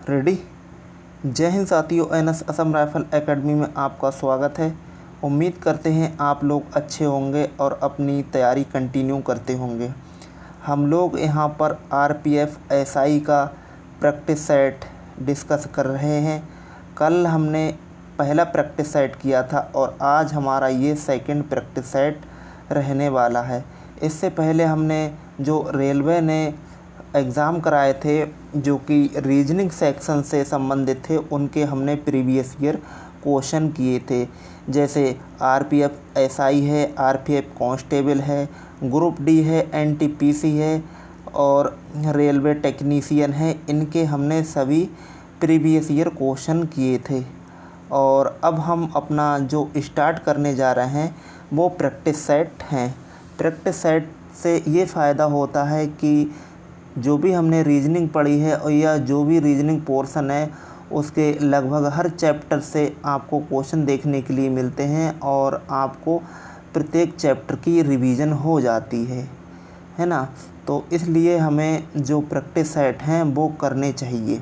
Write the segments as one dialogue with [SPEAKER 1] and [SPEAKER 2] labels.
[SPEAKER 1] Ready. जय हिंद साथियों, NS Assam rifle academy में आपका स्वागत है। उम्मीद करते हैं आप लोग अच्छे होंगे और अपनी तैयारी कंटिन्यू करते होंगे। हम लोग यहाँ पर आरपीएफ एसआई का प्रैक्टिस सेट डिस्कस कर रहे हैं। कल हमने पहला प्रैक्टिस सेट किया था और आज हमारा ये सेकंड प्रैक्टिस सेट रहने वाला है। इससे पहले हमने जो रेलवे ने एग्ज़ाम कराए थे जो कि रीजनिंग सेक्शन से संबंधित थे, उनके हमने प्रीवियस ईयर क्वेश्चन किए थे। जैसे आरपीएफ एसआई है, आरपीएफ कांस्टेबल है, ग्रुप डी है, एनटीपीसी है और रेलवे टेक्नीशियन है। इनके हमने सभी प्रीवियस ईयर क्वेश्चन किए थे। और अब हम अपना जो स्टार्ट करने जा रहे हैं वो प्रैक्टिस सेट हैं। प्रैक्टिस सेट से ये फ़ायदा होता है कि जो भी हमने रीजनिंग पढ़ी है और या जो भी रीजनिंग पोर्शन है उसके लगभग हर चैप्टर से आपको क्वेश्चन देखने के लिए मिलते हैं और आपको प्रत्येक चैप्टर की रिवीजन हो जाती है ना। तो इसलिए हमें जो प्रैक्टिस सेट हैं वो करने चाहिए।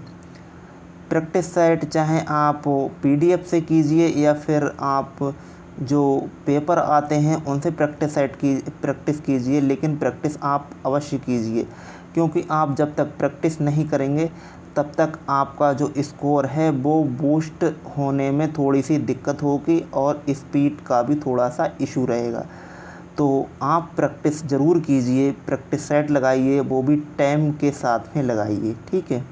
[SPEAKER 1] प्रैक्टिस सेट चाहे आप पीडीएफ से कीजिए या फिर आप जो पेपर आते हैं उनसे प्रैक्टिस कीजिए, लेकिन प्रैक्टिस आप अवश्य कीजिए, क्योंकि आप जब तक प्रैक्टिस नहीं करेंगे तब तक आपका जो स्कोर है वो बूस्ट होने में थोड़ी सी दिक्कत होगी और स्पीड का भी थोड़ा सा इशू रहेगा। तो आप प्रैक्टिस ज़रूर कीजिए, प्रैक्टिस सेट लगाइए, वो भी टाइम के साथ में लगाइए, ठीक है।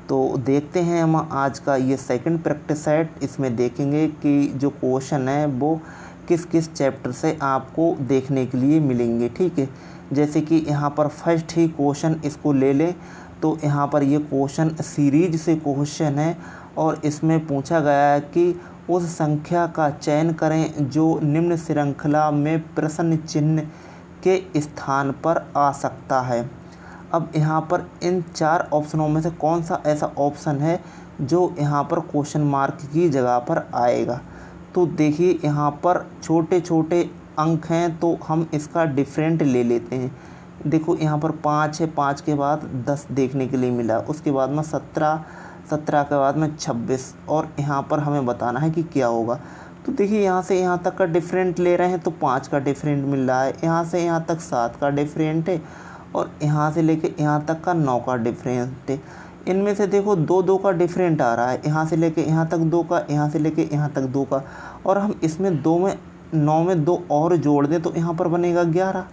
[SPEAKER 1] तो देखते हैं हम आज का ये सेकंड प्रैक्टिस सेट। इसमें देखेंगे कि जो क्वेश्चन है वो किस किस चैप्टर से आपको देखने के लिए मिलेंगे, ठीक है। जैसे कि यहाँ पर फर्स्ट ही क्वेश्चन इसको ले लें तो यहाँ पर ये क्वेश्चन सीरीज से क्वेश्चन है और इसमें पूछा गया है कि उस संख्या का चयन करें जो निम्न श्रृंखला में प्रश्न चिन्ह के स्थान पर आ सकता है। अब यहाँ पर इन चार ऑप्शनों में से कौन सा ऐसा ऑप्शन है जो यहाँ पर क्वेश्चन मार्क की जगह पर आएगा। तो देखिए यहाँ पर छोटे छोटे अंक हैं तो हम इसका डिफरेंट ले लेते हैं। देखो यहाँ पर 5 है, 5 के बाद 10 देखने के लिए मिला, उसके बाद में 17, 17 के बाद में 26 और यहाँ पर हमें बताना है कि क्या होगा। तो देखिए यहाँ से यहाँ तक का डिफरेंट ले रहे हैं तो 5 का डिफरेंट मिल रहा है, यहाँ से यहाँ तक 7 का डिफरेंट है और यहाँ से लेके यहाँ तक का 9 का डिफरेंट है। इनमें से देखो 2-2 का डिफरेंट आ रहा है, यहाँ से लेके यहाँ तक 2 का, यहाँ से लेके यहाँ तक 2 का, और हम इसमें 9 में 2 और जोड़ दें तो यहाँ पर बनेगा 11,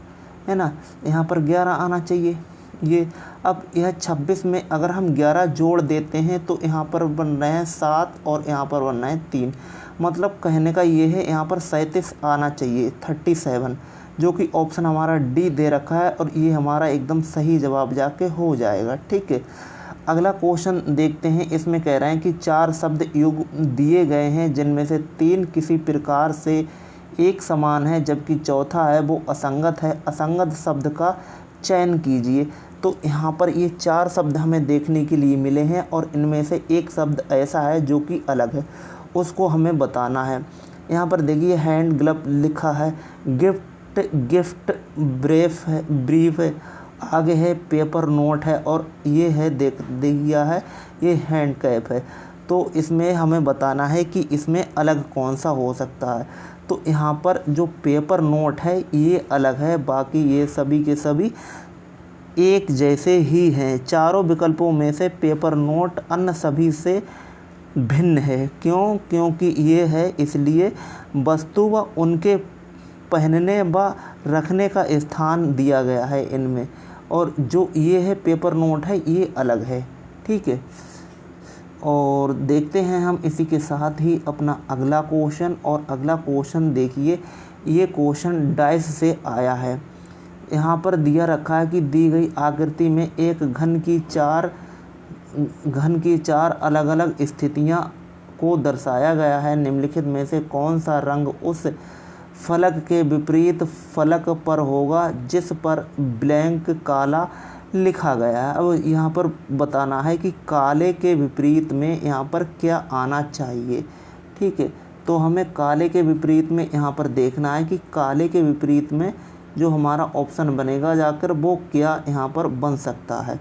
[SPEAKER 1] है ना। यहाँ पर 11 आना चाहिए ये। अब यह 26 में अगर हम 11 जोड़ देते हैं तो यहाँ पर बन रहे हैं 7 और यहाँ पर बन रहे हैं 3। मतलब कहने का ये है यहाँ पर 37 आना चाहिए, 37, जो कि ऑप्शन हमारा डी दे रखा है और ये हमारा एकदम सही जवाब जाके हो जाएगा, ठीक है। अगला क्वेश्चन देखते हैं। इसमें कह रहे हैं कि 4 शब्द युग दिए गए हैं जिनमें से 3 किसी प्रकार से एक समान है जबकि चौथा है वो असंगत है। असंगत शब्द का चयन कीजिए। तो यहाँ पर ये 4 शब्द हमें देखने के लिए मिले हैं और इनमें से एक शब्द ऐसा है जो कि अलग है, उसको हमें बताना है। यहाँ पर देखिए हैंड ग्लव लिखा है, गिफ्ट ब्रीफ है, आगे है पेपर नोट है और ये है दिया है ये हैंड कैप है। तो इसमें हमें बताना है कि इसमें अलग कौन सा हो सकता है। तो यहाँ पर जो पेपर नोट है ये अलग है, बाकी ये सभी के सभी एक जैसे ही हैं। चारों विकल्पों में से पेपर नोट अन्य सभी से भिन्न है। क्योंकि ये है इसलिए वस्तु व उनके पहनने व रखने का स्थान दिया गया है इनमें, और जो ये है पेपर नोट है ये अलग है, ठीक है। और देखते हैं हम इसी के साथ ही अपना अगला क्वेश्चन। और अगला क्वेश्चन देखिए, ये क्वेश्चन डाइस से आया है। यहाँ पर दिया रखा है कि दी गई आकृति में एक घन की चार अलग अलग स्थितियाँ को दर्शाया गया है। निम्नलिखित में से कौन सा रंग उस फलक के विपरीत फलक पर होगा जिस पर ब्लैंक काला लिखा गया है। अब यहाँ पर बताना है कि काले के विपरीत में यहाँ पर क्या आना चाहिए, ठीक है। तो हमें काले के विपरीत में यहाँ पर देखना है कि काले के विपरीत में जो हमारा ऑप्शन बनेगा जाकर वो क्या यहाँ पर बन सकता है,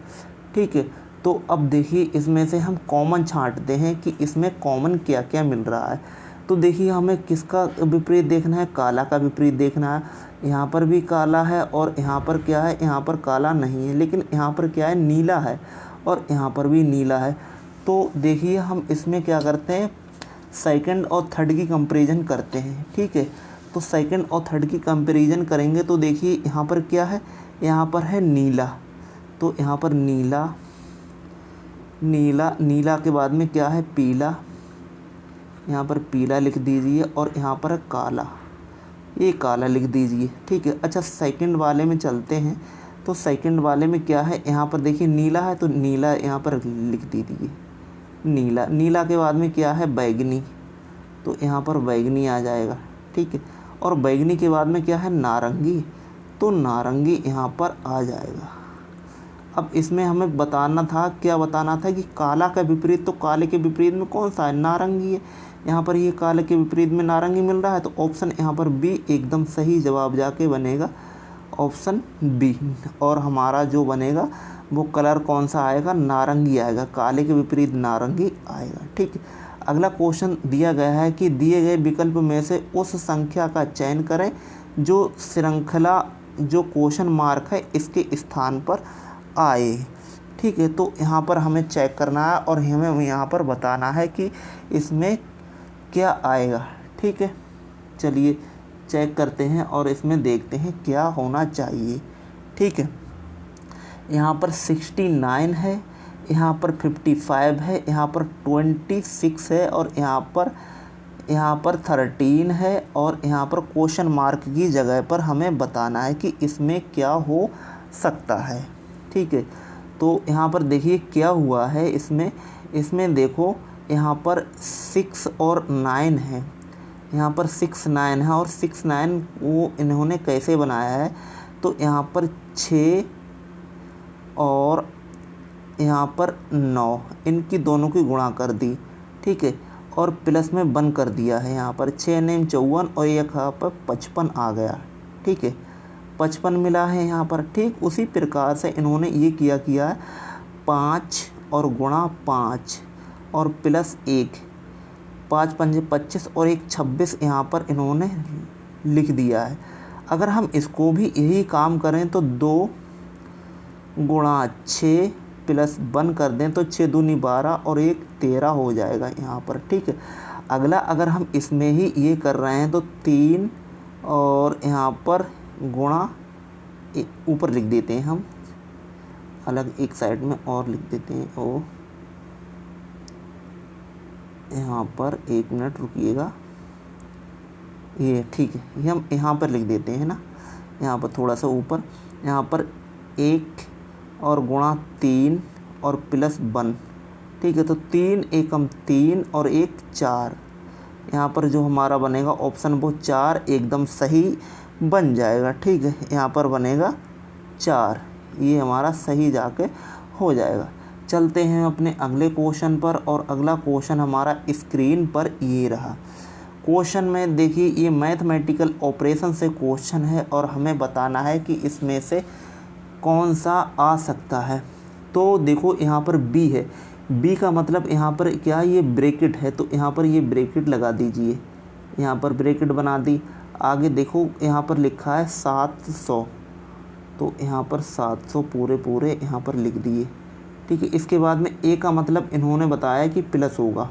[SPEAKER 1] ठीक है। तो तो अब देखिए इसमें से हम कॉमन छांटते हैं कि इसमें कॉमन क्या क्या मिल रहा है। तो देखिए हमें किसका विपरीत देखना है, काला का विपरीत देखना है। यहाँ पर भी काला है और यहाँ पर क्या है, यहाँ पर काला नहीं है, लेकिन यहाँ पर क्या है, नीला है और यहाँ पर भी नीला है। तो देखिए हम इसमें क्या करते हैं, सेकंड और थर्ड की कंपैरिजन करते हैं। ठीक है, तो सेकंड और थर्ड की कंपैरिजन करेंगे तो देखिए यहाँ पर क्या है, यहाँ पर है नीला, तो यहाँ पर नीला, नीला, नीला के बाद में क्या है, पीला, यहाँ पर पीला लिख दीजिए और यहाँ पर है काला, ये काला लिख दीजिए। ठीक है, अच्छा सेकंड वाले में चलते हैं। तो सेकंड वाले में क्या है, यहाँ पर देखिए नीला है तो नीला यहाँ पर लिख दीजिए, नीला। नीला के बाद में क्या है, बैगनी, तो यहाँ पर बैगनी आ जाएगा। ठीक है, और बैगनी के बाद में क्या है, नारंगी, तो नारंगी यहाँ पर आ जाएगा। अब इसमें हमें बताना था, क्या बताना था कि काला का विपरीत, तो काले के विपरीत में कौन सा है, नारंगी है। यहाँ पर ये काले के विपरीत में नारंगी मिल रहा है, तो ऑप्शन यहाँ पर बी एकदम सही जवाब जाके बनेगा, ऑप्शन बी। और हमारा जो बनेगा वो कलर कौन सा आएगा, नारंगी आएगा, काले के विपरीत नारंगी आएगा। ठीक है, अगला क्वेश्चन दिया गया है कि दिए गए विकल्प में से उस संख्या का चयन करें जो श्रृंखला, जो क्वेश्चन मार्क है इसके स्थान पर आए। ठीक है, तो यहाँ पर हमें चेक करना है और हमें यहाँ पर बताना है कि इसमें क्या आएगा। ठीक है, चलिए चेक करते हैं और इसमें देखते हैं क्या होना चाहिए। ठीक है, यहाँ पर 69 है, यहाँ पर 55 है, यहाँ पर 26 है और यहाँ पर 13 है और यहाँ पर क्वेश्चन मार्क की जगह पर हमें बताना है कि इसमें क्या हो सकता है। ठीक है, तो यहाँ पर देखिए क्या हुआ है, इसमें देखो यहाँ पर 6 और 9 है, यहाँ पर 6 9 है और 6 9 वो इन्होंने कैसे बनाया है, तो यहाँ पर 6 और यहाँ पर 9, इनकी दोनों की गुणा कर दी। ठीक है, और प्लस में 1 कर दिया है, यहाँ पर 6 9 54 और यहाँ पर 55 आ गया। ठीक है, 55 मिला है यहाँ पर। ठीक उसी प्रकार से इन्होंने ये किया है 5 और गुणा 5 और प्लस 1, 5 5 25 और 1 26 यहाँ पर इन्होंने लिख दिया है। अगर हम इसको भी यही काम करें तो 2 गुणा 6 प्लस 1 कर दें तो 6 दूनी 12 और 1 13 हो जाएगा यहाँ पर। ठीक है, अगला अगर हम इसमें ही ये कर रहे हैं तो 3 और यहाँ पर गुणा, ऊपर लिख देते हैं हम अलग एक साइड में और लिख देते हैं, ओ यहाँ पर 1 मिनट रुकिएगा, ये ठीक है, ये हम यहाँ पर लिख देते हैं ना, यहाँ पर थोड़ा सा ऊपर, यहाँ पर 1 और गुणा 3 और प्लस 1। ठीक है, तो 3 एकम 3 और 1 4, यहाँ पर जो हमारा बनेगा ऑप्शन वो 4 एकदम सही बन जाएगा। ठीक है, यहाँ पर बनेगा 4, ये हमारा सही जाके हो जाएगा। चलते हैं अपने अगले क्वेश्चन पर और अगला क्वेश्चन हमारा स्क्रीन पर ये रहा। क्वेश्चन में देखिए ये मैथमेटिकल ऑपरेशन से क्वेश्चन है और हमें बताना है कि इसमें से कौन सा आ सकता है। तो देखो यहाँ पर बी है, बी का मतलब यहाँ पर क्या, ये ब्रैकेट है, तो यहाँ पर ये ब्रैकेट लगा दीजिए, यहाँ पर ब्रैकेट बना दी। आगे देखो यहाँ पर लिखा है 700, तो यहाँ पर 700 पूरे यहाँ पर लिख दिए। ठीक है, इसके बाद में ए का मतलब इन्होंने बताया कि प्लस होगा,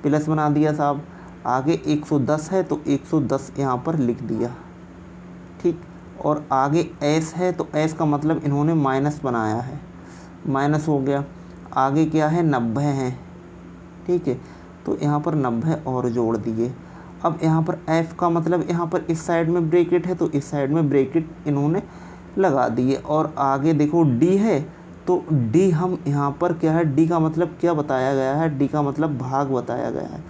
[SPEAKER 1] प्लस बना दिया साहब। आगे 110 है तो 110 यहाँ पर लिख दिया। ठीक, और आगे एस है तो एस का मतलब इन्होंने माइनस बनाया है, माइनस हो गया। आगे क्या है, 90 है। ठीक है, तो यहाँ पर 90 और जोड़ दिए। अब यहाँ पर एफ का मतलब यहाँ पर इस साइड में ब्रैकेट है तो इस साइड में ब्रैकेट इन्होंने लगा दिए। और आगे देखो डी है तो डी हम यहाँ पर क्या है, डी का मतलब क्या बताया गया है, डी का मतलब भाग बताया गया है,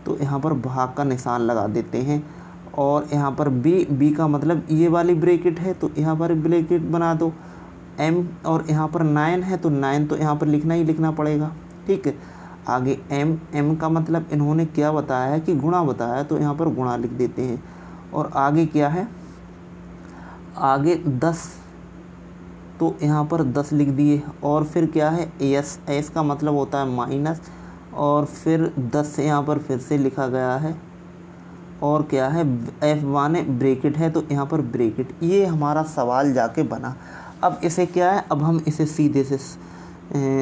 [SPEAKER 1] तो यहाँ पर भाग का निशान लगा देते हैं। और यहाँ पर बी का मतलब ये वाली ब्रैकेट है तो यहाँ पर ब्रैकेट बना दो। एम और यहाँ पर 9 है तो 9 तो यहाँ पर लिखना ही लिखना पड़ेगा। ठीक है, आगे एम का मतलब इन्होंने क्या बताया है कि गुणा बताया है तो यहाँ पर गुणा लिख देते हैं। और आगे क्या है, आगे 10 तो यहाँ पर 10 लिख दिए। और फिर क्या है एस, एस का मतलब होता है माइनस, और फिर 10 से यहाँ पर फिर से लिखा गया है। और क्या है एफ माने ब्रैकेट है, तो यहाँ पर ब्रैकेट। ये हमारा सवाल जाके बना। अब इसे क्या है, अब हम इसे सीधे से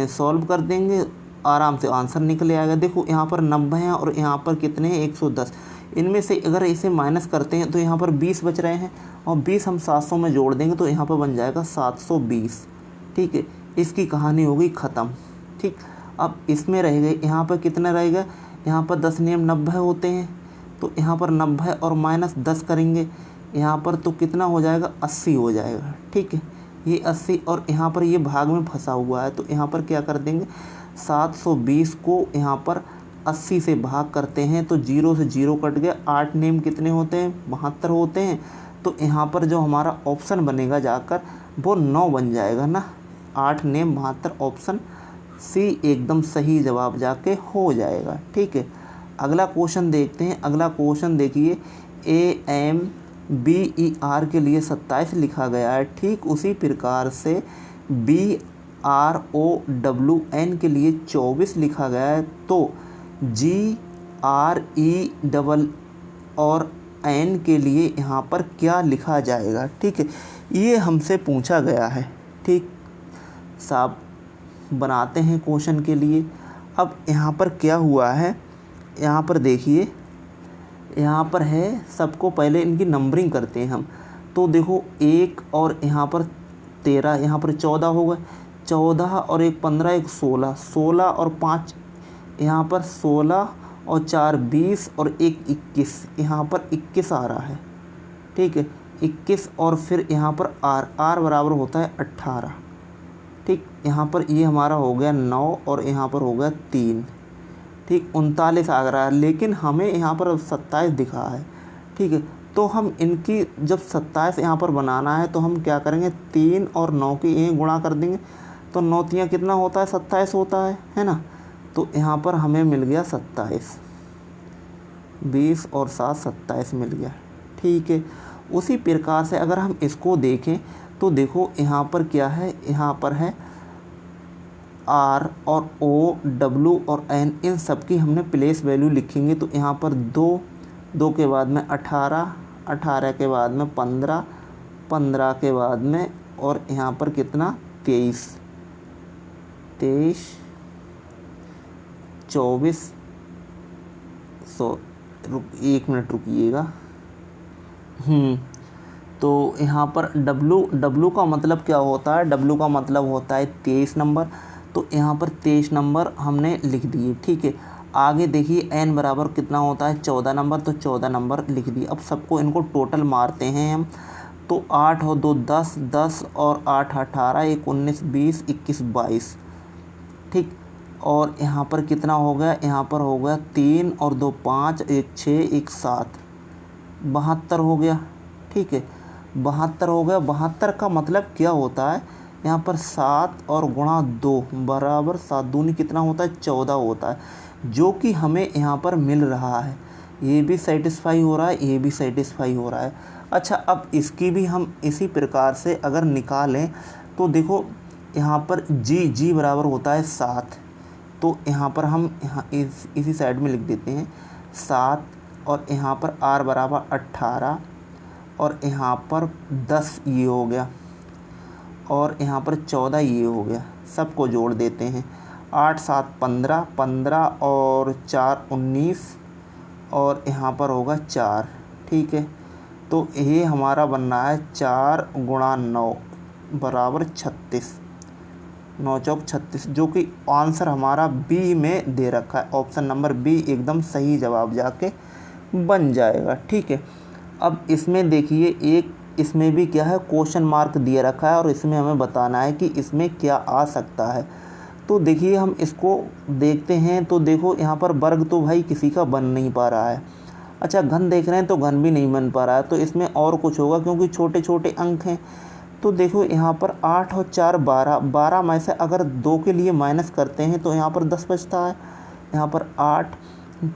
[SPEAKER 1] सॉल्व कर देंगे, आराम से आंसर निकल आएगा। देखो यहाँ पर 90 हैं और यहाँ पर कितने हैं 110। इनमें से अगर इसे माइनस करते हैं तो यहाँ पर 20 बच रहे हैं, और 20 हम 700 में जोड़ देंगे तो यहाँ पर बन जाएगा 720। ठीक है, इसकी कहानी हो गई ख़त्म। ठीक, अब इसमें रह गए यहाँ पर कितना रहेगा, यहाँ पर 10 नियम 90 होते हैं, तो यहाँ पर 90 और माइनस 10 करेंगे यहाँ पर तो कितना हो जाएगा 80 हो जाएगा। ठीक है, ये 80 और यहाँ पर ये भाग में फंसा हुआ है, तो यहाँ पर क्या कर देंगे 720 को यहाँ पर 80 से भाग करते हैं तो 0 से 0 कट गया। 8 नेम कितने होते हैं 72 होते हैं, तो यहाँ पर जो हमारा ऑप्शन बनेगा जाकर वो 9 बन जाएगा ना। 8 नेम 72, ऑप्शन सी एकदम सही जवाब जाके हो जाएगा। ठीक है, अगला क्वेश्चन देखते हैं। अगला क्वेश्चन देखिए, AMBER के लिए 27 लिखा गया है। ठीक उसी प्रकार से BROWN के लिए 24 लिखा गया है, तो GRE और N के लिए यहाँ पर क्या लिखा जाएगा। ठीक है, ये हमसे पूछा गया है। ठीक, साहब बनाते हैं क्वेश्चन के लिए। अब यहाँ पर क्या हुआ है, यहाँ पर देखिए, यहाँ पर है, सबको पहले इनकी नंबरिंग करते हैं हम। तो देखो 1 और यहाँ पर 13, यहाँ पर 14 होगा, 14 और 1 15, 1 16, 16 और 5 यहाँ पर 16 और 4 20 और 1 21, यहाँ पर 21 आ रहा है। ठीक है, 21 और फिर यहाँ पर आर बराबर होता है 18। ठीक, यहाँ पर ये हमारा हो गया 9 और यहाँ पर हो गया 3। ठीक, 39 आ रहा है, लेकिन हमें यहाँ पर 27 दिखा है। ठीक है, तो हम इनकी जब 27 यहाँ पर बनाना है तो हम क्या करेंगे, 3 और 9 की ये गुणा कर देंगे, तो 9 तियाँ कितना होता है 27 होता है ना। तो यहाँ पर हमें मिल गया 27, 20 और 7 27 मिल गया। ठीक है, उसी प्रकार से अगर हम इसको देखें तो देखो यहाँ पर क्या है, यहाँ पर है R और O, W और N, इन सब की हमने प्लेस वैल्यू लिखेंगे। तो यहाँ पर 2 के बाद में 18, 18 के बाद में 15, 15 के बाद में और यहाँ पर कितना 23, 24। एक मिनट रुकिएगा। तो यहाँ पर W का मतलब क्या होता है, W का मतलब होता है 23 नंबर। तो यहाँ पर 23 नंबर हमने लिख दिए। ठीक है, आगे देखिए N बराबर कितना होता है 14 नंबर, तो 14 नंबर लिख दिए। अब सबको इनको टोटल मारते हैं हम, तो 8 और 2 10, 10 और 8 18, 1 19 20 21 22। ठीक, और यहाँ पर कितना हो गया, यहाँ पर हो गया 3 और 2 5, 1 6, 1 7, 72 हो गया। ठीक है, 72 हो गया। 72 का मतलब क्या होता है, यहाँ पर 7 और गुणा 2 बराबर 7 दूनी कितना होता है 14 होता है, जो कि हमें यहाँ पर मिल रहा है। ये भी सेटिस्फाई हो रहा है, ये भी सेटिस्फाई हो रहा है। अच्छा, अब इसकी भी हम इसी प्रकार से अगर निकालें तो देखो यहाँ पर जी बराबर होता है 7, तो यहाँ पर हम इसी साइड में लिख देते हैं 7, और यहाँ पर R बराबर 18 और यहाँ पर 10 ये हो गया, और यहाँ पर 14 ये हो गया। सबको जोड़ देते हैं, 8 7 15, 15 और 4 19 और यहाँ पर होगा 4। ठीक है, तो ये हमारा बनना है 4 गुणा 9 बराबर 36, 9 चौक 36, जो कि आंसर हमारा बी में दे रखा है। ऑप्शन नंबर बी एकदम सही जवाब जाके बन जाएगा। ठीक है, अब इसमें देखिए एक इसमें भी क्या है क्वेश्चन मार्क दिया रखा है, और इसमें हमें बताना है कि इसमें क्या आ सकता है। तो देखिए हम इसको देखते हैं, तो देखो यहाँ पर वर्ग तो भाई किसी का बन नहीं पा रहा है। अच्छा, घन देख रहे हैं तो घन भी नहीं बन पा रहा है, तो इसमें और कुछ होगा क्योंकि छोटे छोटे अंक हैं। तो देखो यहाँ पर 8 और 4 12, 12 में से अगर 2 के लिए माइनस करते हैं तो यहाँ पर 10 बचता है। यहाँ पर 8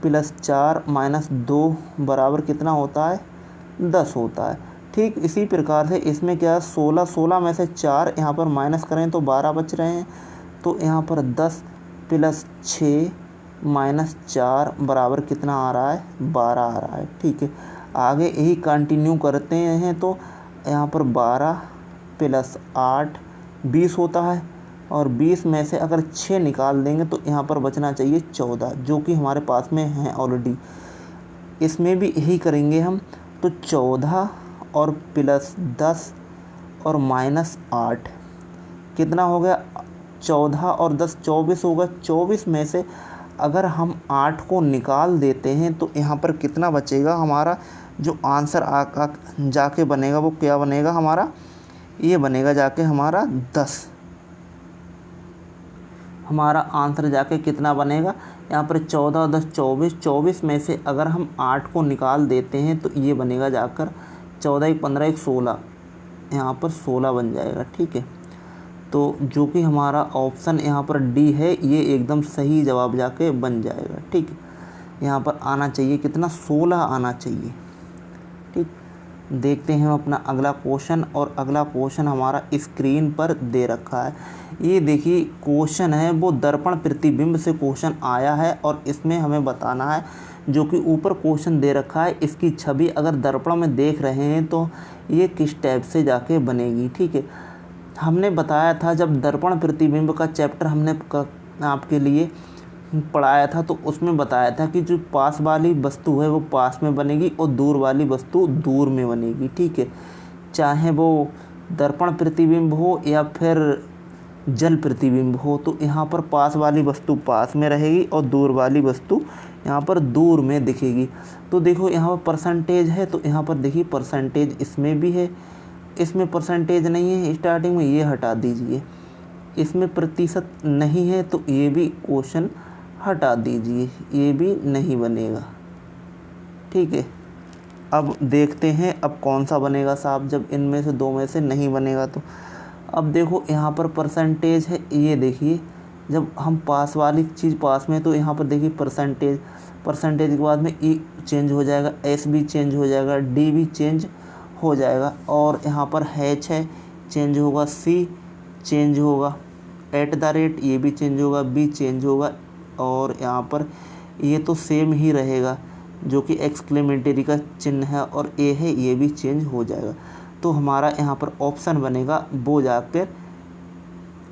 [SPEAKER 1] + 4 - 2 बराबर कितना होता है 10 होता है। ठीक इसी प्रकार से इसमें क्या है 16 में से 4 यहाँ पर माइनस करें तो 12 बच रहे हैं। तो यहाँ पर 10 प्लस 6 माइनस 4 बराबर कितना आ रहा है, 12 आ रहा है। ठीक है, आगे यही कंटिन्यू करते हैं तो यहाँ पर 12 प्लस 8 20 होता है, और 20 में से अगर 6 निकाल देंगे तो यहाँ पर बचना चाहिए 14, जो कि हमारे पास में है ऑलरेडी। इसमें भी यही करेंगे हम, तो 14 और प्लस 10 और माइनस 8 कितना हो गया, 14 और 10 24 होगा। 24 में से अगर हम 8 को निकाल देते हैं तो यहाँ पर कितना बचेगा, हमारा जो आंसर जाके बनेगा वो क्या बनेगा हमारा, ये बनेगा जाके हमारा 10। हमारा आंसर जाके कितना बनेगा, यहाँ पर 14 और 10 24, 24 में से अगर हम 8 को निकाल देते हैं तो ये बनेगा जाकर 14 1 15 1 16, यहाँ पर 16 बन जाएगा। ठीक है, तो जो कि हमारा ऑप्शन यहाँ पर डी है, ये एकदम सही जवाब जाके बन जाएगा। ठीक है, यहाँ पर आना चाहिए कितना, 16 आना चाहिए। ठीक, देखते हैं अपना अगला क्वेश्चन, और अगला क्वेश्चन हमारा स्क्रीन पर दे रखा है। ये देखिए क्वेश्चन है वो दर्पण प्रतिबिंब से क्वेश्चन आया है, और इसमें हमें बताना है, जो कि ऊपर क्वेश्चन दे रखा है, इसकी छवि अगर दर्पण में देख रहे हैं तो ये किस टाइप से जाके बनेगी। ठीक है, हमने बताया था जब दर्पण प्रतिबिंब का चैप्टर हमने आपके लिए पढ़ाया था, तो उसमें बताया था कि जो पास वाली वस्तु है वो पास में बनेगी और दूर वाली वस्तु दूर में बनेगी। ठीक है, चाहे वो दर्पण प्रतिबिंब हो या फिर जल प्रतिबिंब हो, तो यहाँ पर पास वाली वस्तु पास में रहेगी और दूर वाली वस्तु यहाँ पर दूर में दिखेगी। तो देखो यहाँ पर परसेंटेज है, तो यहाँ पर देखिए परसेंटेज इसमें भी है, इसमें परसेंटेज नहीं है स्टार्टिंग में, ये हटा दीजिए। इसमें प्रतिशत नहीं है तो ये भी क्वेश्चन हटा दीजिए, ये भी नहीं बनेगा। ठीक है, अब देखते हैं अब कौन सा बनेगा साहब, जब इनमें से दो में से नहीं बनेगा तो। अब देखो यहाँ पर परसेंटेज है, ये देखिए जब हम पास वाली चीज़ पास में, तो यहाँ पर देखिए परसेंटेज, परसेंटेज के बाद में ई चेंज हो जाएगा, एस भी चेंज हो जाएगा, डी भी चेंज हो जाएगा, और यहाँ पर हैच है चेंज होगा, सी चेंज होगा, @ ये भी चेंज होगा, बी चेंज होगा, और यहाँ पर ये तो सेम ही रहेगा जो कि एक्सक्लेमेटरी का चिन्ह है, और ए है ये भी चेंज हो जाएगा। तो हमारा यहाँ पर ऑप्शन बनेगा वो जाकर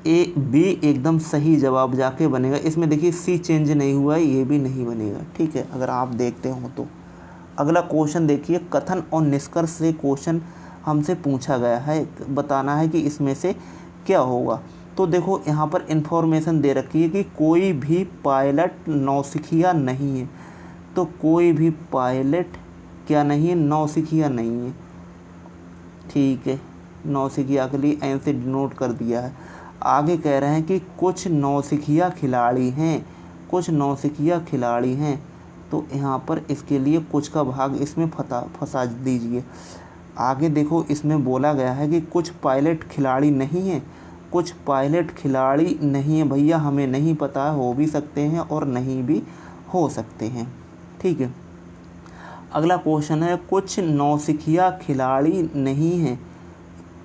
[SPEAKER 1] ए बी एकदम सही जवाब जाके बनेगा। इसमें देखिए सी चेंज नहीं हुआ है, ये भी नहीं बनेगा। ठीक है, अगर आप देखते हो तो अगला क्वेश्चन देखिए, कथन और निष्कर्ष से क्वेश्चन हमसे पूछा गया है, बताना है कि इसमें से क्या होगा। तो देखो यहाँ पर इन्फॉर्मेशन दे रखी है कि कोई भी पायलट नौसिखिया नहीं है, तो कोई भी पायलट क्या नहीं है, नौसिखिया नहीं है। ठीक है, नौसिखिया के लिए एन से डिनोट कर दिया है। आगे कह रहे हैं कि कुछ नौसिखिया खिलाड़ी हैं, कुछ नौसिखिया खिलाड़ी हैं, तो यहाँ पर इसके लिए कुछ का भाग इसमें फंसा दीजिए। आगे देखो इसमें बोला गया है कि कुछ पायलट खिलाड़ी नहीं हैं, कुछ पायलट खिलाड़ी नहीं है भैया, हमें नहीं पता है, हो भी सकते हैं और नहीं भी हो सकते हैं। ठीक है, अगला क्वेश्चन है कुछ नौसिखिया खिलाड़ी नहीं हैं,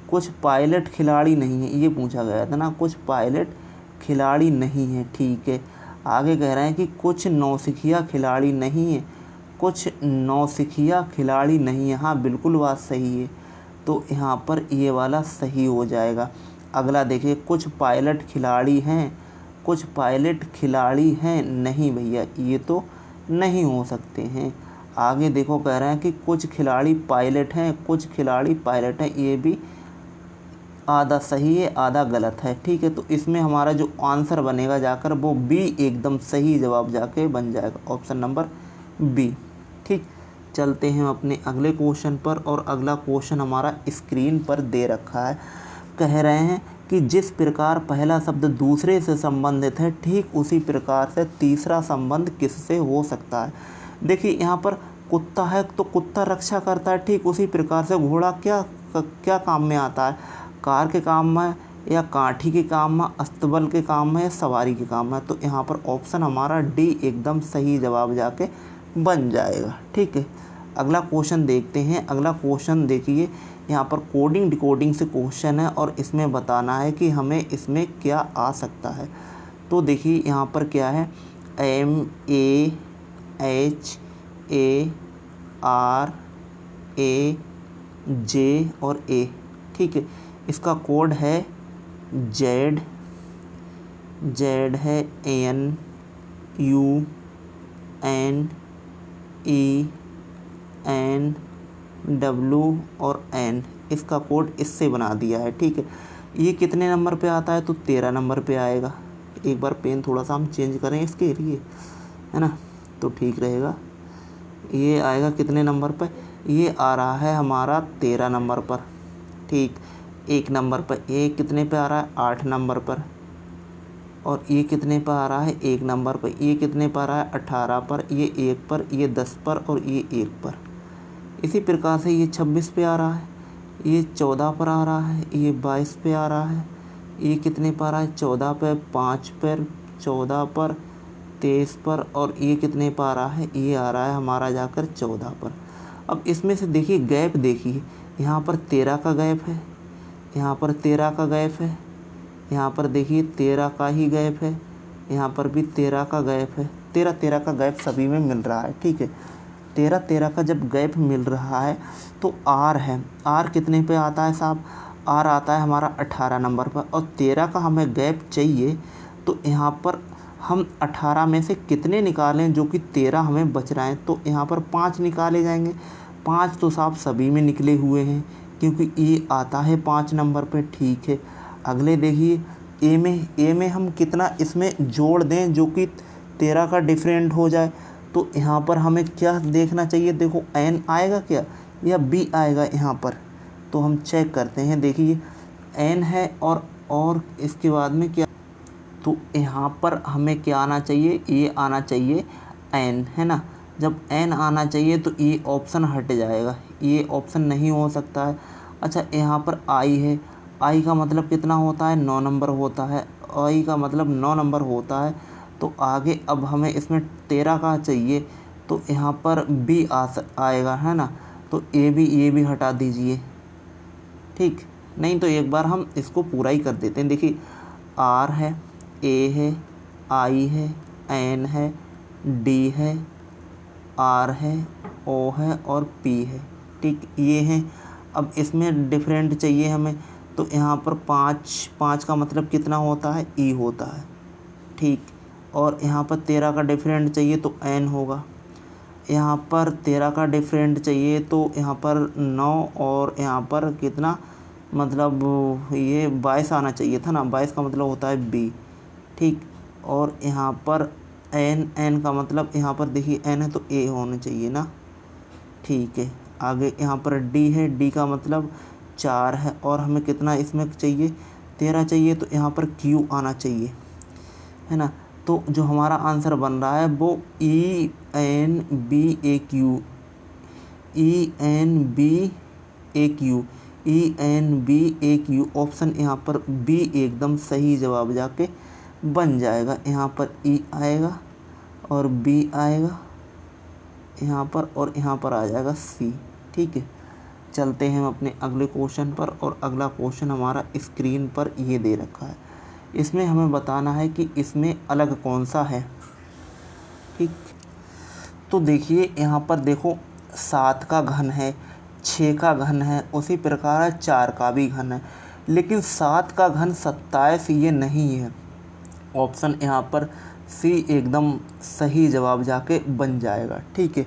[SPEAKER 1] कुछ पायलट खिलाड़ी नहीं है, ये पूछा गया था ना, कुछ पायलट खिलाड़ी नहीं है। ठीक है, आगे कह रहे हैं कि कुछ नौसिखिया खिलाड़ी नहीं है, कुछ नौसिखिया खिलाड़ी नहीं है। हाँ बिल्कुल बात सही है, तो यहाँ पर ये वाला सही हो जाएगा। अगला देखिए, कुछ पायलट खिलाड़ी हैं, कुछ पायलट खिलाड़ी हैं नहीं भैया, ये तो नहीं हो सकते हैं। आगे देखो कह रहे हैं कि कुछ खिलाड़ी पायलट हैं, कुछ खिलाड़ी पायलट हैं, ये भी आधा सही है आधा गलत है। ठीक है, तो इसमें हमारा जो आंसर बनेगा जाकर वो बी एकदम सही जवाब जाके बन जाएगा, ऑप्शन नंबर बी। ठीक, चलते हैं अपने अगले क्वेश्चन पर, और अगला क्वेश्चन हमारा स्क्रीन पर दे रखा है। कह रहे हैं कि जिस प्रकार पहला शब्द दूसरे से संबंधित है, ठीक उसी प्रकार से तीसरा संबंध किससे हो सकता है। देखिए यहाँ पर कुत्ता है तो कुत्ता रक्षा करता है, ठीक उसी प्रकार से घोड़ा क्या काम में आता है, कार के काम में या काठी के काम में, अस्तबल के काम में या सवारी के काम में। तो यहाँ पर ऑप्शन हमारा डी एकदम सही जवाब जाके बन जाएगा। ठीक है, अगला क्वेश्चन देखते हैं। अगला क्वेश्चन देखिए, यहाँ पर कोडिंग डिकोडिंग से क्वेश्चन है और इसमें बताना है कि हमें इसमें क्या आ सकता है। तो देखिए यहाँ पर क्या है, MAHARAJ और A, ठीक है। इसका कोड है Z है NUNENW और N, इसका कोड इससे बना दिया है, ठीक है। ये कितने नंबर पे आता है, तो 13 नंबर पे आएगा। एक बार पेन थोड़ा सा हम चेंज करें इसके लिए, है ना, तो ठीक रहेगा। ये आएगा कितने नंबर पर, ये आ रहा है हमारा 13 नंबर पर, ठीक। 1 नंबर पर, ये कितने पे आ रहा है, 8 नंबर पर। और ये कितने पर आ रहा है, 1 नंबर पर। ये कितने पर आ रहा है, 18 पर। ये 1 पर, ये 10 पर और ये 1 पर। इसी प्रकार से ये 26 पे आ रहा है, ये 14 पर आ रहा है, ये 22 पे आ रहा है। ये कितने पर आ रहा है, 14 पे, 5 पर, 14 पर, 23 पर। और ये कितने पर आ रहा है, ये आ रहा है हमारा जाकर 14 पर। अब इसमें से देखिए गैप, देखिए यहाँ पर 13 का गैप है, यहाँ पर 13 का गैप है, यहाँ पर देखिए 13 का ही गैप है, यहाँ पर भी 13 का गैप है। 13 का गैप सभी में मिल रहा है, ठीक है। 13 का जब गैप मिल रहा है तो R है, R कितने पे आता है साहब, R आता है हमारा 18 नंबर पर। और 13 का हमें गैप चाहिए, तो यहाँ पर हम 18 में से कितने निकालें जो कि 13 हमें बच रहा है, तो यहाँ पर 5 निकाले जाएंगे। 5 तो साहब सभी में निकले हुए हैं क्योंकि ये आता है 5 नंबर पे, ठीक है। अगले देखिए ए में हम कितना इसमें जोड़ दें जो कि 13 का डिफरेंट हो जाए, तो यहाँ पर हमें क्या देखना चाहिए, देखो N आएगा क्या या B आएगा यहाँ पर, तो हम चेक करते हैं। देखिए N है और इसके बाद में क्या, तो यहाँ पर हमें क्या आना चाहिए, ये आना चाहिए N, है ना। जब N आना चाहिए तो ये ऑप्शन हट जाएगा, ये ऑप्शन नहीं हो सकता है। अच्छा यहाँ पर I है, I का मतलब कितना होता है, 9 नंबर होता है। I का मतलब 9 नंबर होता है। तो आगे अब हमें इसमें 13 का चाहिए, तो यहाँ पर B आएगा, है ना। तो ये भी हटा दीजिए, ठीक। नहीं तो एक बार हम इसको पूरा ही कर देते हैं। देखिए R है, A है, I है, N है, D है, R है, O है और P है, ठीक। ये हैं। अब इसमें डिफरेंट चाहिए हमें, तो यहाँ पर 5 का मतलब कितना होता है, E होता है, ठीक। और यहाँ पर 13 का डिफरेंट चाहिए तो N होगा। यहाँ पर 13 का डिफरेंट चाहिए तो यहाँ पर 9 और यहाँ पर कितना, मतलब ये 22 आना चाहिए था ना, 22 का मतलब होता है B, ठीक। और यहाँ पर N का मतलब यहाँ पर देखिए N है तो A होना चाहिए ना, ठीक है। आगे यहाँ पर D है, D का मतलब 4 है और हमें कितना इसमें चाहिए, 13 चाहिए, तो यहाँ पर Q आना चाहिए, है ना। तो जो हमारा आंसर बन रहा है वो ENBAQ ऑप्शन यहाँ पर B एकदम सही जवाब जाके बन जाएगा। यहाँ पर E आएगा और B आएगा यहाँ पर और यहाँ पर आ जाएगा C, ठीक है। चलते हैं हम अपने अगले क्वेश्चन पर, और अगला क्वेश्चन हमारा स्क्रीन पर ये दे रखा है। इसमें हमें बताना है कि इसमें अलग कौन सा है, ठीक। तो देखिए यहाँ पर देखो 7 का घन है, 6 का घन है, उसी प्रकार 4 का भी घन है, लेकिन 7 का घन 27 ये नहीं है। ऑप्शन यहाँ पर C एकदम सही जवाब जाके बन जाएगा, ठीक है।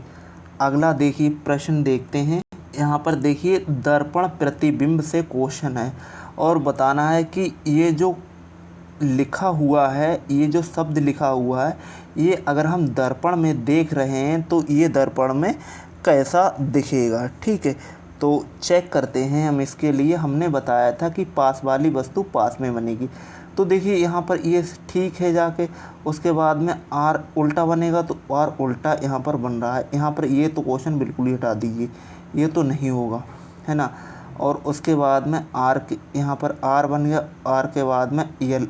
[SPEAKER 1] अगला देखिए प्रश्न देखते हैं। यहाँ पर देखिए दर्पण प्रतिबिंब से क्वेश्चन है और बताना है कि ये जो लिखा हुआ है, ये जो शब्द लिखा हुआ है, ये अगर हम दर्पण में देख रहे हैं तो ये दर्पण में कैसा दिखेगा, ठीक है। तो चेक करते हैं हम। इसके लिए हमने बताया था कि पास वाली वस्तु पास में बनेगी। तो देखिए यहाँ पर ये ठीक है जाके, उसके बाद में R उल्टा बनेगा, तो R उल्टा यहाँ पर बन रहा है। यहाँ पर ये तो क्वेश्चन बिल्कुल ही हटा दीजिए, ये तो नहीं होगा, है ना। और उसके बाद में R के यहाँ पर R बन गया, R के बाद में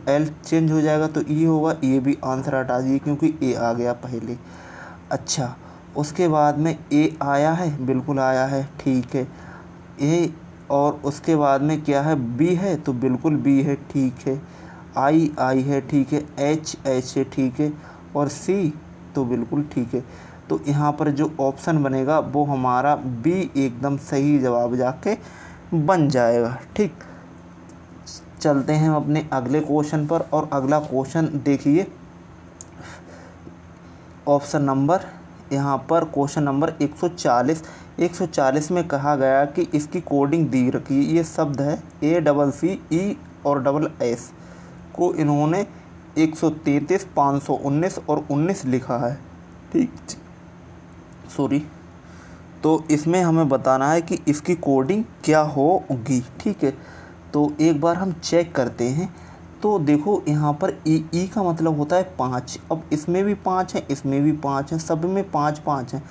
[SPEAKER 1] L चेंज हो जाएगा तो E होगा। ये भी आंसर हटा दीजिए क्योंकि A आ गया पहले। अच्छा उसके बाद में A आया है, बिल्कुल आया है, ठीक है। और उसके बाद में क्या है, बी है तो बिल्कुल बी है, ठीक है। आई है, ठीक है। एच है, ठीक है। और सी तो बिल्कुल ठीक है। तो यहाँ पर जो ऑप्शन बनेगा वो हमारा बी एकदम सही जवाब जाके बन जाएगा, ठीक। चलते हैं हम अपने अगले क्वेश्चन पर, और अगला क्वेश्चन देखिए, ऑप्शन नंबर, यहाँ पर क्वेश्चन नंबर 140 में कहा गया कि इसकी कोडिंग दी रखी है। ये शब्द है ACCE और SS को इन्होंने 133, 519 और 19 लिखा है, ठीक, सॉरी। तो इसमें हमें बताना है कि इसकी कोडिंग क्या होगी, ठीक है। तो एक बार हम चेक करते हैं। तो देखो यहाँ पर ई का मतलब होता है 5। अब इसमें भी 5 है, इसमें भी 5 है, सब में 5 5 है।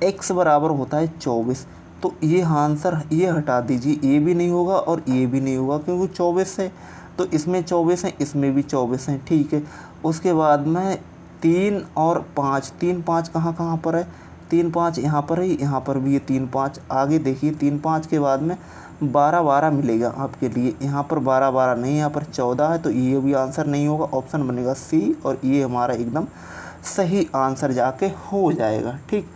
[SPEAKER 1] x बराबर होता है 24। तो ये आंसर, ये हटा दीजिए, ये भी नहीं होगा और ये भी नहीं होगा, क्योंकि 24 है। तो इसमें 24 है, इसमें भी 24 है, ठीक है। उसके बाद में 3 और 5, 3 5 कहाँ कहाँ पर है, 3 5 यहाँ पर है, यहाँ पर भी ये 3 5। आगे देखिए 3 5 के बाद में 12 12 मिलेगा आपके लिए। यहाँ पर 12 12 नहीं, यहाँ पर 14 है, तो ये भी आंसर नहीं होगा। ऑप्शन बनेगा सी, और ये हमारा एकदम सही आंसर जाके हो जाएगा, ठीक।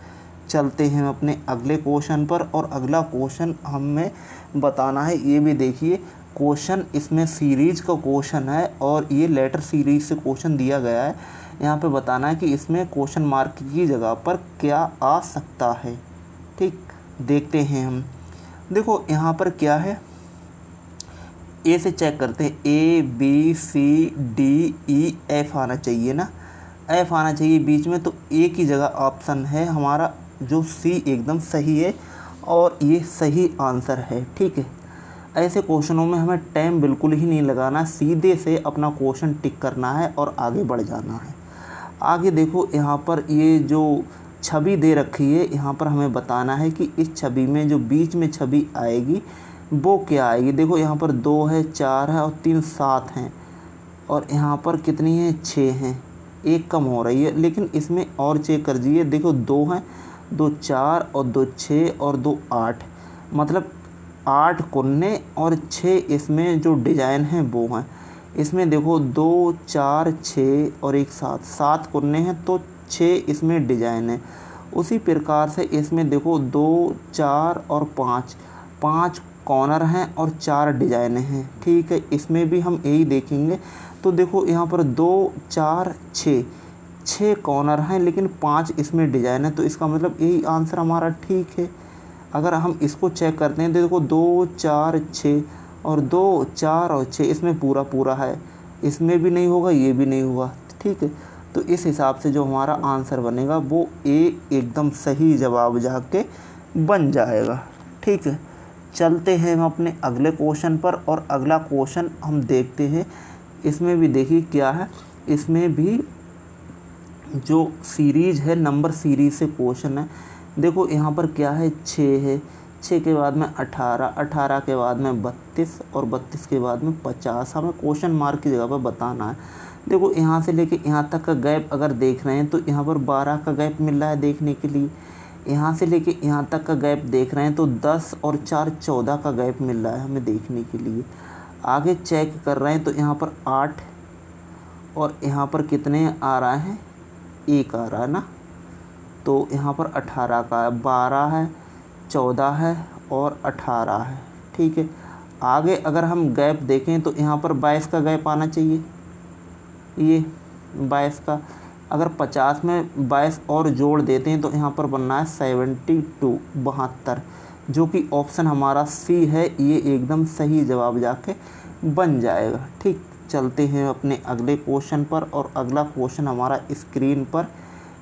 [SPEAKER 1] चलते हैं अपने अगले क्वेश्चन पर, और अगला क्वेश्चन हमें बताना है। ये भी देखिए क्वेश्चन, इसमें सीरीज का क्वेश्चन है, और ये लेटर सीरीज से क्वेश्चन दिया गया है। यहाँ पे बताना है कि इसमें क्वेश्चन मार्क की जगह पर क्या आ सकता है, ठीक। देखते हैं हम। देखो यहाँ पर क्या है, ए से चेक करते हैं। ABCDEF आना चाहिए ना, एफ आना चाहिए बीच में। तो ए की जगह ऑप्शन है हमारा जो सी एकदम सही है, और ये सही आंसर है, ठीक है। ऐसे क्वेश्चनों में हमें टाइम बिल्कुल ही नहीं लगाना, सीधे से अपना क्वेश्चन टिक करना है और आगे बढ़ जाना है। आगे देखो यहाँ पर ये जो छवि दे रखी है, यहाँ पर हमें बताना है कि इस छवि में जो बीच में छवि आएगी वो क्या आएगी। देखो यहाँ पर 2 है, 4 है और 3 7 हैं, और यहाँ पर कितनी है, 6 हैं, एक कम हो रही है। लेकिन इसमें और चेक कर दीजिए, देखो 2 हैं, 2 4 और 2 6 और 2 8, मतलब 8 कुन्ने और 6 इसमें जो डिजाइन हैं वो हैं। इसमें देखो 2 4 6 और एक 7, 7 कुन्ने हैं, तो 6 इसमें डिजाइन है। उसी प्रकार से इसमें देखो 2 4 और 5, 5 कॉर्नर हैं और 4 डिजाइन हैं, ठीक है। इसमें भी हम यही देखेंगे। तो देखो यहाँ पर 2 4 6 कॉर्नर हैं, लेकिन 5 इसमें डिजाइन है, तो इसका मतलब यही आंसर हमारा ठीक है। अगर हम इसको चेक करते हैं तो देखो 2 4 6 और 2 4 और 6 इसमें पूरा पूरा है, इसमें भी नहीं होगा, ये भी नहीं होगा, ठीक है। तो इस हिसाब से जो हमारा आंसर बनेगा वो ए एकदम सही जवाब जाके बन जाएगा, ठीक है। चलते हैं हम अपने अगले क्वेश्चन पर, और अगला क्वेश्चन हम देखते हैं। इसमें भी देखिए क्या है, इसमें भी जो सीरीज है, नंबर सीरीज से क्वेश्चन है। देखो यहाँ पर क्या है, 6 है, 6 के बाद में 18, 18 के बाद में 32 और 32 के बाद में 50। हमें क्वेश्चन मार्क की जगह पर बताना है। देखो यहाँ से लेके यहाँ तक का गैप अगर देख रहे हैं तो यहाँ पर 12 का गैप मिल रहा है देखने के लिए। यहाँ से लेके यहाँ तक का गैप देख रहे हैं तो 10 और 4 14 का गैप मिल रहा है हमें देखने के लिए। आगे चेक कर रहे हैं तो यहाँ पर 8 और यहाँ पर कितने आ रहा है, 1 आ रहा है ना। तो यहाँ पर 18 का 12 है, 14 है और 18 है, ठीक है। आगे अगर हम गैप देखें तो यहाँ पर 22 का गैप आना चाहिए, ये 22 का। अगर 50 में 22 और जोड़ देते हैं तो यहाँ पर बनना है 72, 72, जो कि ऑप्शन हमारा सी है, ये एकदम सही जवाब जाके बन जाएगा, ठीक। चलते हैं अपने अगले क्वेश्चन पर, और अगला क्वेश्चन हमारा स्क्रीन पर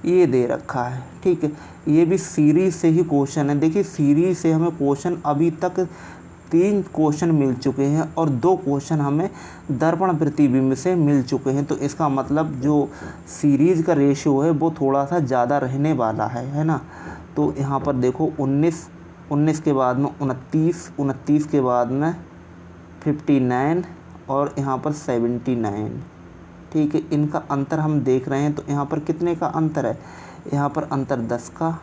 [SPEAKER 1] ये दे रखा है, ठीक है। ये भी सीरीज से ही क्वेश्चन है। देखिए सीरीज से हमें क्वेश्चन अभी तक 3 क्वेश्चन मिल चुके हैं और 2 क्वेश्चन हमें दर्पण प्रतिबिंब से मिल चुके हैं। तो इसका मतलब जो सीरीज का रेशियो है वो थोड़ा सा ज़्यादा रहने वाला है ना। तो यहाँ पर देखो 19, 19 के बाद में 29, 29 के बाद में 59 और यहाँ पर 79, ठीक है। इनका अंतर हम देख रहे हैं तो यहाँ पर कितने का अंतर है, यहाँ पर अंतर 10 का,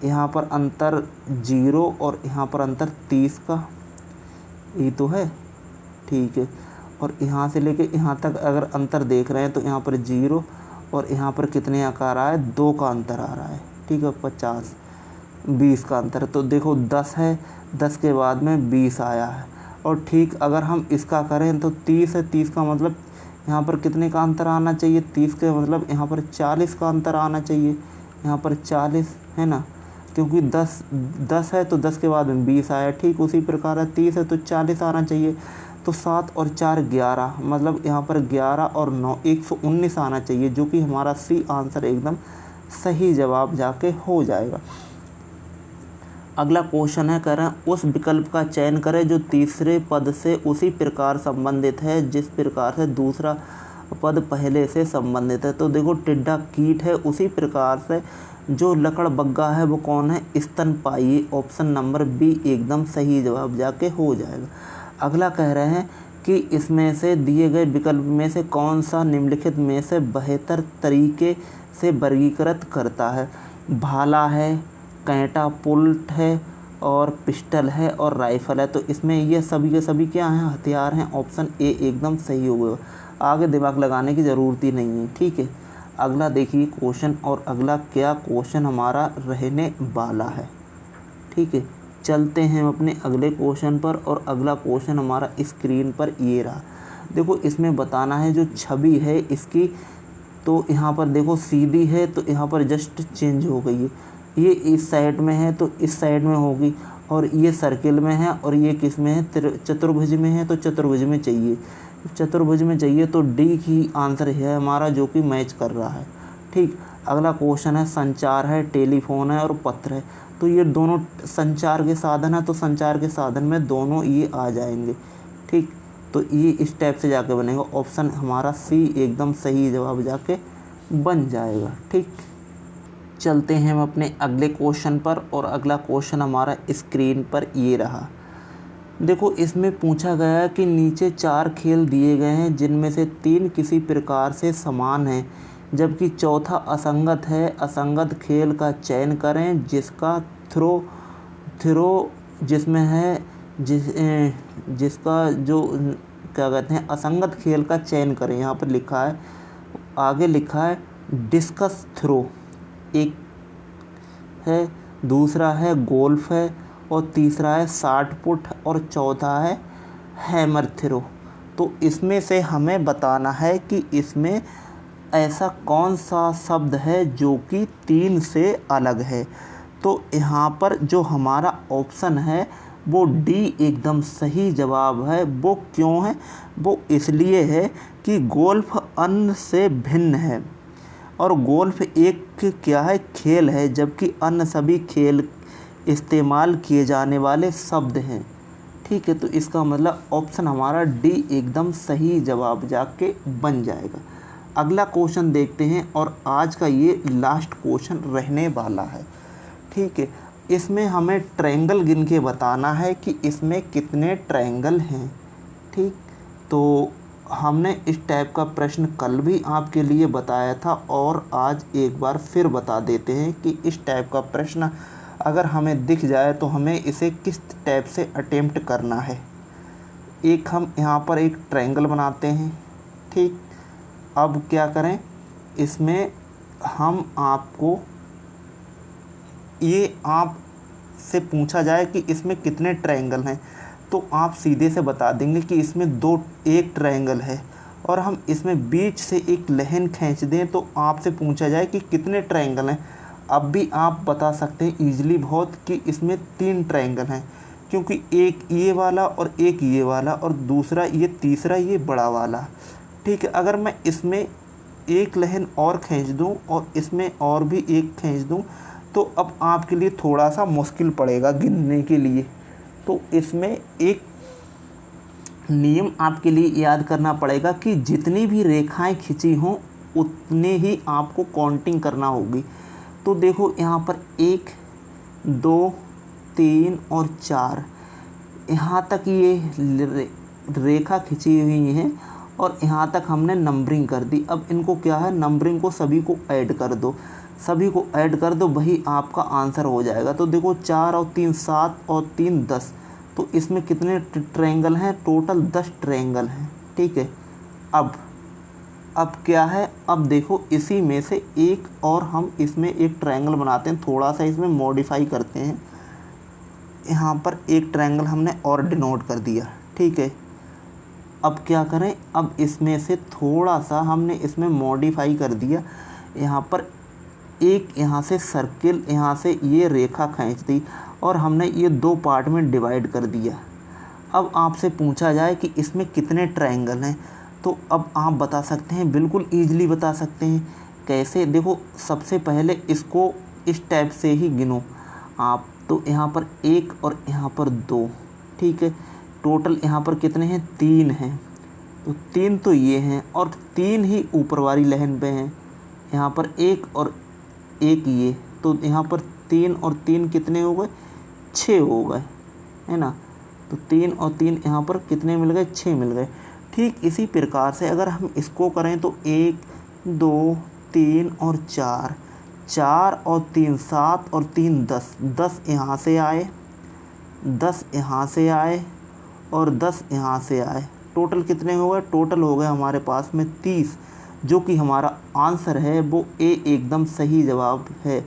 [SPEAKER 1] यहाँ पर अंतर 0 और यहाँ पर अंतर 30 का, ये तो है, ठीक है। और यहाँ से लेके यहाँ तक अगर अंतर देख रहे हैं तो यहाँ पर 0 और यहाँ पर कितने आकार आ रहा है, 2 का अंतर आ रहा है, ठीक है। 50 20 का अंतर, तो देखो 10 है, 10 के बाद में 20 आया है। और ठीक अगर हम इसका करें तो 30 है, 30 का मतलब यहाँ पर कितने का अंतर आना चाहिए, 30 के मतलब यहाँ पर 40 का अंतर आना चाहिए, यहाँ पर 40 है ना, क्योंकि 10 है तो 10 के बाद में 20 आया। ठीक उसी प्रकार है 30 है तो 40 आना चाहिए। तो 7 और 4 11, मतलब यहाँ पर 11 और 9 119 आना चाहिए, जो कि हमारा सी आंसर एकदम सही जवाब जाके हो जाएगा। अगला क्वेश्चन है, कह रहे हैं उस विकल्प का चयन करें जो तीसरे पद से उसी प्रकार संबंधित है जिस प्रकार से दूसरा पद पहले से संबंधित है। तो देखो टिड्डा कीट है, उसी प्रकार से जो लकड़बग्गा है वो कौन है, स्तनपायी। ऑप्शन नंबर बी एकदम सही जवाब जाके हो जाएगा। अगला कह रहे हैं कि इसमें से दिए गए विकल्प में से कौन सा निम्नलिखित में से बेहतर तरीके से वर्गीकृत करता है। भाला है, कैंटा पुल्ट है और पिस्टल है और राइफल है। तो इसमें ये सभी के सभी क्या हैं, हथियार हैं। ऑप्शन ए एकदम सही होगा, आगे दिमाग लगाने की ज़रूरत ही नहीं है, ठीक है। अगला देखिए क्वेश्चन, और अगला क्या क्वेश्चन हमारा रहने वाला है, ठीक है। चलते हैं हम अपने अगले क्वेश्चन पर, और अगला क्वेश्चन हमारा स्क्रीन पर ये रहा। देखो इसमें बताना है जो छवि है इसकी, तो यहाँ पर देखो सीधी है तो यहाँ पर जस्ट चेंज हो गई है, ये इस साइड में है तो इस साइड में होगी, और ये सर्किल में है और ये किस में है, चतुर्भुज में है तो चतुर्भुज में चाहिए, चतुर्भुज में चाहिए तो डी ही आंसर है हमारा, जो कि मैच कर रहा है, ठीक। अगला क्वेश्चन है, संचार है, टेलीफोन है और पत्र है। तो ये दोनों संचार के साधन है, तो संचार के साधन में दोनों ये आ जाएंगे, ठीक। तो ये इस टाइप से जाके बनेगा। ऑप्शन हमारा सी एकदम सही जवाब जाके बन जाएगा, ठीक। चलते हैं हम अपने अगले क्वेश्चन पर, और अगला क्वेश्चन हमारा स्क्रीन पर ये रहा। देखो इसमें पूछा गया है कि नीचे 4 खेल दिए गए हैं जिनमें से 3 किसी प्रकार से समान हैं जबकि चौथा असंगत है। असंगत खेल का चयन करें जिसका थ्रो जिसमें है जिसका जो क्या कहते हैं, असंगत खेल का चयन करें। यहाँ पर लिखा है, आगे लिखा है डिस्कस थ्रो एक है, दूसरा है गोल्फ है, और तीसरा है शॉट पुट, और चौथा है हैमर थ्रो। तो इसमें से हमें बताना है कि इसमें ऐसा कौन सा शब्द है जो कि 3 से अलग है। तो यहाँ पर जो हमारा ऑप्शन है वो डी एकदम सही जवाब है। वो क्यों है, वो इसलिए है कि गोल्फ अन्य से भिन्न है, और गोल्फ एक क्या है, खेल है, जबकि अन्य सभी खेल इस्तेमाल किए जाने वाले शब्द हैं, ठीक है। तो इसका मतलब ऑप्शन हमारा डी एकदम सही जवाब जाके बन जाएगा। अगला क्वेश्चन देखते हैं, और आज का ये लास्ट क्वेश्चन रहने वाला है, ठीक है। इसमें हमें ट्रायंगल गिन के बताना है कि इसमें कितने ट्रायंगल हैं, ठीक। तो हमने इस टाइप का प्रश्न कल भी आपके लिए बताया था, और आज एक बार फिर बता देते हैं कि इस टाइप का प्रश्न अगर हमें दिख जाए तो हमें इसे किस टाइप से अटेम्प्ट करना है। एक हम यहाँ पर एक ट्रायंगल बनाते हैं, ठीक। अब क्या करें, इसमें हम आपको ये आप से पूछा जाए कि इसमें कितने ट्रायंगल हैं, तो आप सीधे से बता देंगे कि इसमें एक ट्रायंगल है, और हम इसमें बीच से एक लाइन खींच दें तो आपसे पूछा जाए कि कितने ट्रायंगल हैं, अब भी आप बता सकते हैं ईजिली बहुत कि इसमें 3 ट्रायंगल हैं, क्योंकि एक ये वाला और एक ये वाला और दूसरा ये तीसरा ये बड़ा वाला, ठीक है। अगर मैं इसमें एक लाइन और खींच दूं और इसमें और भी एक खींच दूं तो अब आपके लिए थोड़ा सा मुश्किल पड़ेगा गिनने के लिए। तो इसमें एक नियम आपके लिए याद करना पड़ेगा कि जितनी भी रेखाएं खिंची हों उतने ही आपको काउंटिंग करना होगी। तो देखो यहाँ पर 1 2 3 और 4 यहाँ तक ये रेखा खिंची हुई हैं, और यहाँ तक हमने नंबरिंग कर दी। अब इनको क्या है, नंबरिंग को सभी को ऐड कर दो, सभी को ऐड कर दो, वही आपका आंसर हो जाएगा। तो देखो 4 और 3 7 और 3 10, तो इसमें कितने ट्रायंगल हैं? टोटल 10 ट्रायंगल हैं। ठीक है, अब क्या है, अब देखो इसी में से एक और हम इसमें एक ट्रायंगल बनाते हैं, थोड़ा सा इसमें मॉडिफाई करते हैं। यहाँ पर एक ट्रायंगल हमने और डिनोट कर दिया। ठीक है, अब क्या करें, अब इसमें से थोड़ा सा हमने इसमें मॉडिफाई कर दिया। यहाँ पर एक यहाँ से सर्किल, यहाँ से ये रेखा खींच दी और हमने ये 2 पार्ट में डिवाइड कर दिया। अब आपसे पूछा जाए कि इसमें कितने ट्रायंगल हैं, तो अब आप बता सकते हैं, बिल्कुल ईजिली बता सकते हैं। कैसे? देखो, सबसे पहले इसको इस टाइप से ही गिनो आप। तो यहाँ पर 1 और यहाँ पर 2। ठीक है, टोटल यहाँ पर कितने हैं? 3 हैं। तो 3 तो ये हैं और 3 ही ऊपर वाली लाइन पे हैं। यहाँ पर 1 और 1 ये, तो यहाँ पर 3 और 3 कितने हो गए? 6 हो गए, है ना। तो 3 और 3 यहाँ पर कितने मिल गए? 6 मिल गए। ठीक इसी प्रकार से अगर हम इसको करें तो 1 2 3 और 4, 4 और 3 7 और 3 10, 10 यहाँ से आए, 10 यहाँ से आए और 10 यहाँ से आए। टोटल कितने हो गए? टोटल हो गए हमारे पास में 30, जो कि हमारा आंसर है वो ए एकदम सही जवाब है।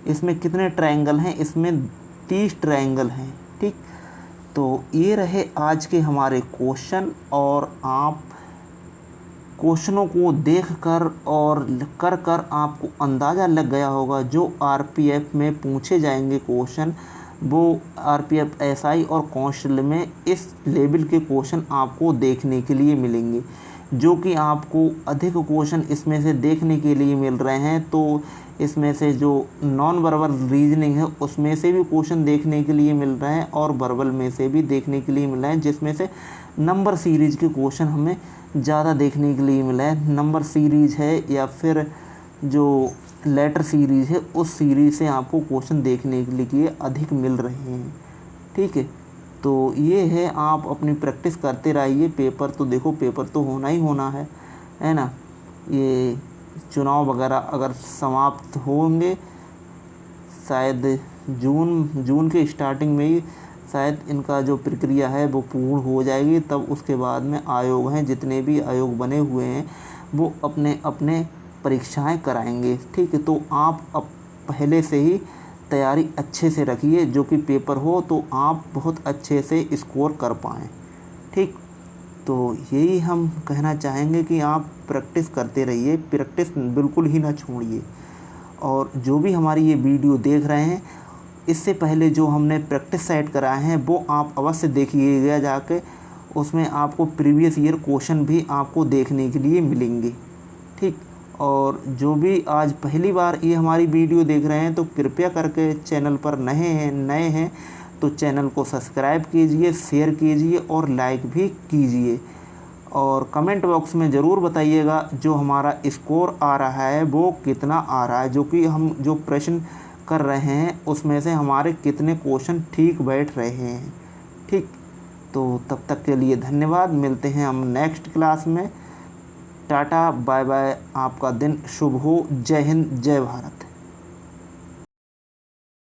[SPEAKER 1] इसमें कितने ट्रायंगल हैं? इसमें 30 ट्रायंगल हैं। ठीक, तो ये रहे आज के हमारे क्वेश्चन, और आप क्वेश्चनों को देखकर और कर कर आपको अंदाज़ा लग गया होगा जो आरपीएफ में पूछे जाएंगे क्वेश्चन, वो आरपीएफ एसआई और कांस्टेबल में इस लेवल के क्वेश्चन आपको देखने के लिए मिलेंगे, जो कि आपको अधिक क्वेश्चन इसमें से देखने के लिए मिल रहे हैं। तो इसमें से जो नॉन वर्बल रीजनिंग है उसमें से भी क्वेश्चन देखने के लिए मिल रहे हैं और वर्बल में से भी देखने के लिए मिल रहे हैं, जिसमें से नंबर सीरीज़ के क्वेश्चन हमें ज़्यादा देखने के लिए मिला है। नंबर सीरीज़ है या फिर जो लेटर सीरीज़ है, उस सीरीज़ से आपको क्वेश्चन देखने के लिए अधिक मिल रहे हैं। ठीक है, तो ये है, आप अपनी प्रैक्टिस करते रहिए। पेपर तो देखो, पेपर तो होना ही होना है ना। ये चुनाव वगैरह अगर समाप्त होंगे शायद जून के स्टार्टिंग में ही शायद इनका जो प्रक्रिया है वो पूर्ण हो जाएगी, तब उसके बाद में आयोग हैं, जितने भी आयोग बने हुए हैं वो अपने अपने परीक्षाएं कराएंगे। ठीक है, तो आप अब पहले से ही तैयारी अच्छे से रखिए, जो कि पेपर हो तो आप बहुत अच्छे से स्कोर कर पाएँ। ठीक, तो यही हम कहना चाहेंगे कि आप प्रैक्टिस करते रहिए, प्रैक्टिस बिल्कुल ही ना छोड़िए। और जो भी हमारी ये वीडियो देख रहे हैं, इससे पहले जो हमने प्रैक्टिस सेट कराए हैं वो आप अवश्य देखिएगा जाके, उसमें आपको प्रीवियस ईयर क्वेश्चन भी आपको देखने के लिए मिलेंगे। ठीक, और जो भी आज पहली बार ये हमारी वीडियो देख रहे हैं तो कृपया करके चैनल पर नए हैं तो चैनल को सब्सक्राइब कीजिए, शेयर कीजिए और लाइक भी कीजिए। और कमेंट बॉक्स में ज़रूर बताइएगा जो हमारा स्कोर आ रहा है वो कितना आ रहा है, जो कि हम जो प्रश्न कर रहे हैं उसमें से हमारे कितने क्वेश्चन ठीक बैठ रहे हैं। ठीक, तो तब तक के लिए धन्यवाद, मिलते हैं हम नेक्स्ट क्लास में। टाटा बाय बाय, आपका दिन शुभ हो। जय हिंद, जय भारत।